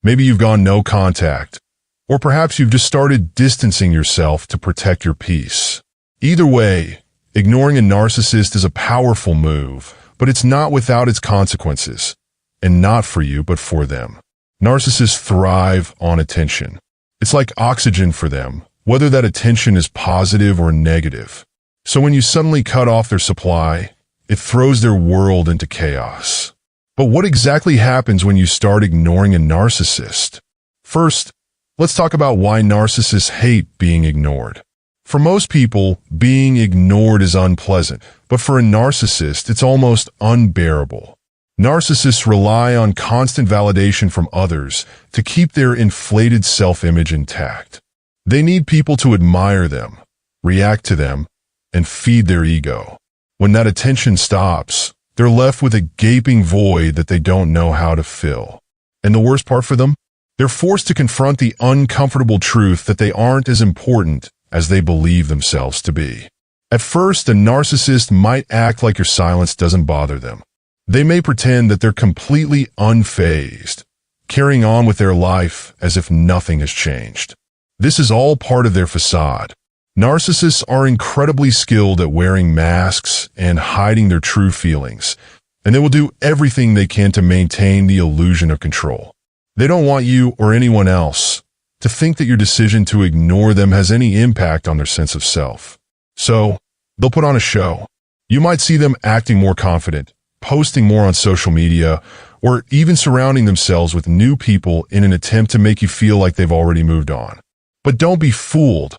Maybe you've gone no contact, or perhaps you've just started distancing yourself to protect your peace. Either way, ignoring a narcissist is a powerful move, but it's not without its consequences, and not for you, but for them. Narcissists thrive on attention. It's like oxygen for them, whether that attention is positive or negative. So when you suddenly cut off their supply, it throws their world into chaos. But what exactly happens when you start ignoring a narcissist? First, let's talk about why narcissists hate being ignored. For most people, being ignored is unpleasant, but for a narcissist, it's almost unbearable. Narcissists rely on constant validation from others to keep their inflated self-image intact. They need people to admire them, react to them, and feed their ego. When that attention stops, they're left with a gaping void that they don't know how to fill. And the worst part for them? They're forced to confront the uncomfortable truth that they aren't as important as they believe themselves to be. At first, a narcissist might act like your silence doesn't bother them. They may pretend that they're completely unfazed, carrying on with their life as if nothing has changed. This is all part of their facade. Narcissists are incredibly skilled at wearing masks and hiding their true feelings, and they will do everything they can to maintain the illusion of control. They don't want you or anyone else to think that your decision to ignore them has any impact on their sense of self. So, they'll put on a show. You might see them acting more confident, posting more on social media, or even surrounding themselves with new people in an attempt to make you feel like they've already moved on. But don't be fooled.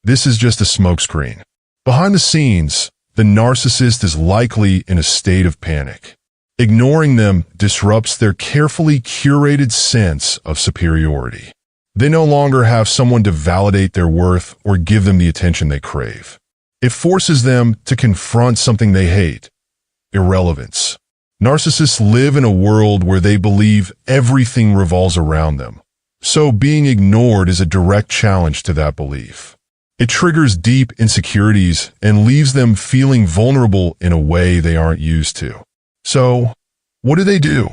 This is just a smokescreen. Behind the scenes, the narcissist is likely in a state of panic. Ignoring them disrupts their carefully curated sense of superiority. They no longer have someone to validate their worth or give them the attention they crave. It forces them to confront something they hate: irrelevance. Narcissists live in a world where they believe everything revolves around them. So being ignored is a direct challenge to that belief. It triggers deep insecurities and leaves them feeling vulnerable in a way they aren't used to. So, what do?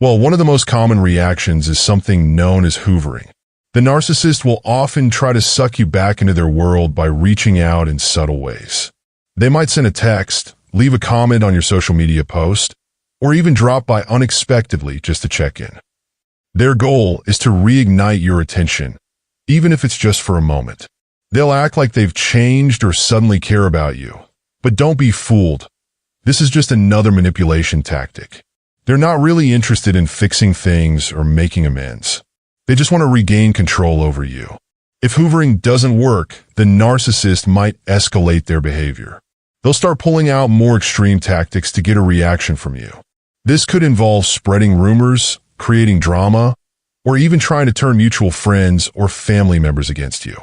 Well, one of the most common reactions is something known as hoovering. The narcissist will often try to suck you back into their world by reaching out in subtle ways. They might send a text, leave a comment on your social media post, or even drop by unexpectedly just to check in. Their goal is to reignite your attention, even if it's just for a moment. They'll act like they've changed or suddenly care about you. But don't be fooled. This is just another manipulation tactic. They're not really interested in fixing things or making amends. They just want to regain control over you. If hoovering doesn't work, the narcissist might escalate their behavior. They'll start pulling out more extreme tactics to get a reaction from you. This could involve spreading rumors, creating drama, or even trying to turn mutual friends or family members against you.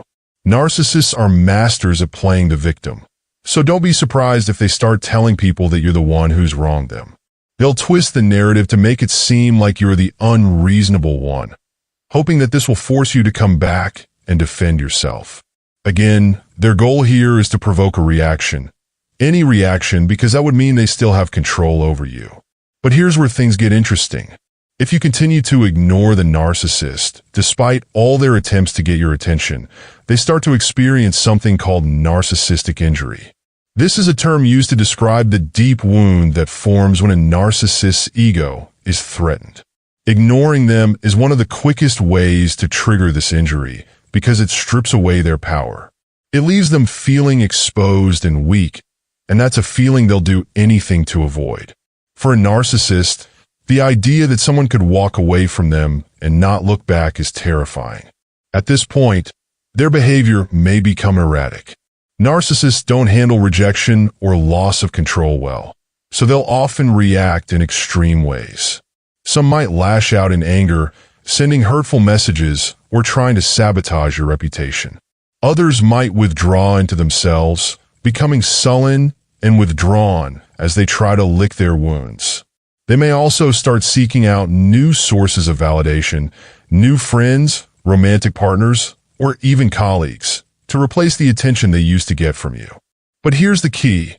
Narcissists are masters at playing the victim, so don't be surprised if they start telling people that you're the one who's wronged them. They'll twist the narrative to make it seem like you're the unreasonable one, hoping that this will force you to come back and defend yourself. Again, their goal here is to provoke a reaction. Any reaction, because that would mean they still have control over you. But here's where things get interesting. If you continue to ignore the narcissist, despite all their attempts to get your attention, they start to experience something called narcissistic injury. This is a term used to describe the deep wound that forms when a narcissist's ego is threatened. Ignoring them is one of the quickest ways to trigger this injury because it strips away their power. It leaves them feeling exposed and weak, and that's a feeling they'll do anything to avoid. For a narcissist, the idea that someone could walk away from them and not look back is terrifying. At this point, their behavior may become erratic. Narcissists don't handle rejection or loss of control well, so they'll often react in extreme ways. Some might lash out in anger, sending hurtful messages or trying to sabotage your reputation. Others might withdraw into themselves, becoming sullen and withdrawn as they try to lick their wounds. They may also start seeking out new sources of validation, new friends, romantic partners, or even colleagues, to replace the attention they used to get from you. But here's the key.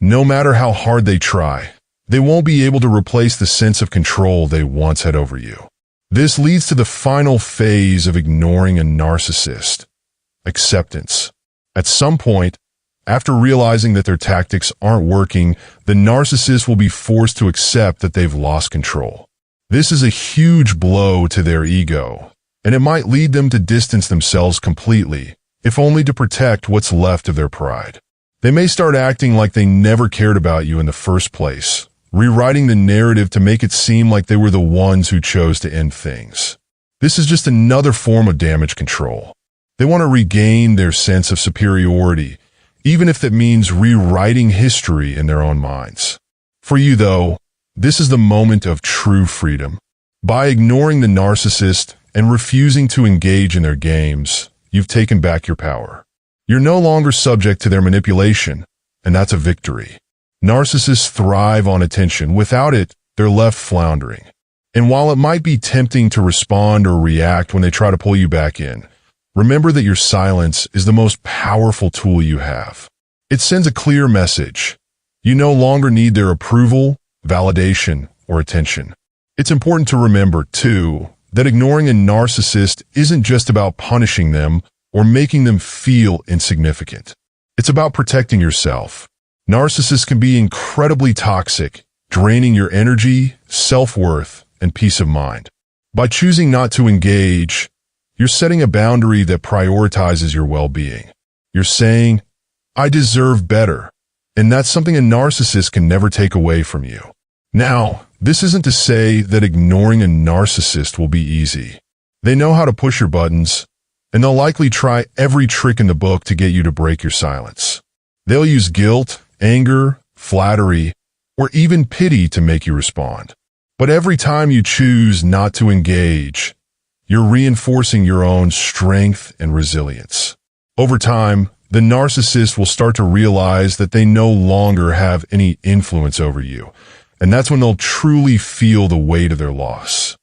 No matter how hard they try, they won't be able to replace the sense of control they once had over you. This leads to the final phase of ignoring a narcissist: acceptance. At some point, after realizing that their tactics aren't working, the narcissist will be forced to accept that they've lost control. This is a huge blow to their ego, and it might lead them to distance themselves completely, if only to protect what's left of their pride. They may start acting like they never cared about you in the first place, rewriting the narrative to make it seem like they were the ones who chose to end things. This is just another form of damage control. They want to regain their sense of superiority, even if that means rewriting history in their own minds. For you, though, this is the moment of true freedom. By ignoring the narcissist and refusing to engage in their games, you've taken back your power. You're no longer subject to their manipulation, and that's a victory. Narcissists thrive on attention. Without it, they're left floundering. And while it might be tempting to respond or react when they try to pull you back in, remember that your silence is the most powerful tool you have. It sends a clear message. You no longer need their approval, validation, or attention. It's important to remember, too, that ignoring a narcissist isn't just about punishing them or making them feel insignificant. It's about protecting yourself. Narcissists can be incredibly toxic, draining your energy, self-worth, and peace of mind. By choosing not to engage, you're setting a boundary that prioritizes your well-being. You're saying, "I deserve better," and that's something a narcissist can never take away from you. Now, this isn't to say that ignoring a narcissist will be easy. They know how to push your buttons, and they'll likely try every trick in the book to get you to break your silence. They'll use guilt, anger, flattery, or even pity to make you respond. But every time you choose not to engage, you're reinforcing your own strength and resilience. Over time, the narcissist will start to realize that they no longer have any influence over you, and that's when they'll truly feel the weight of their loss.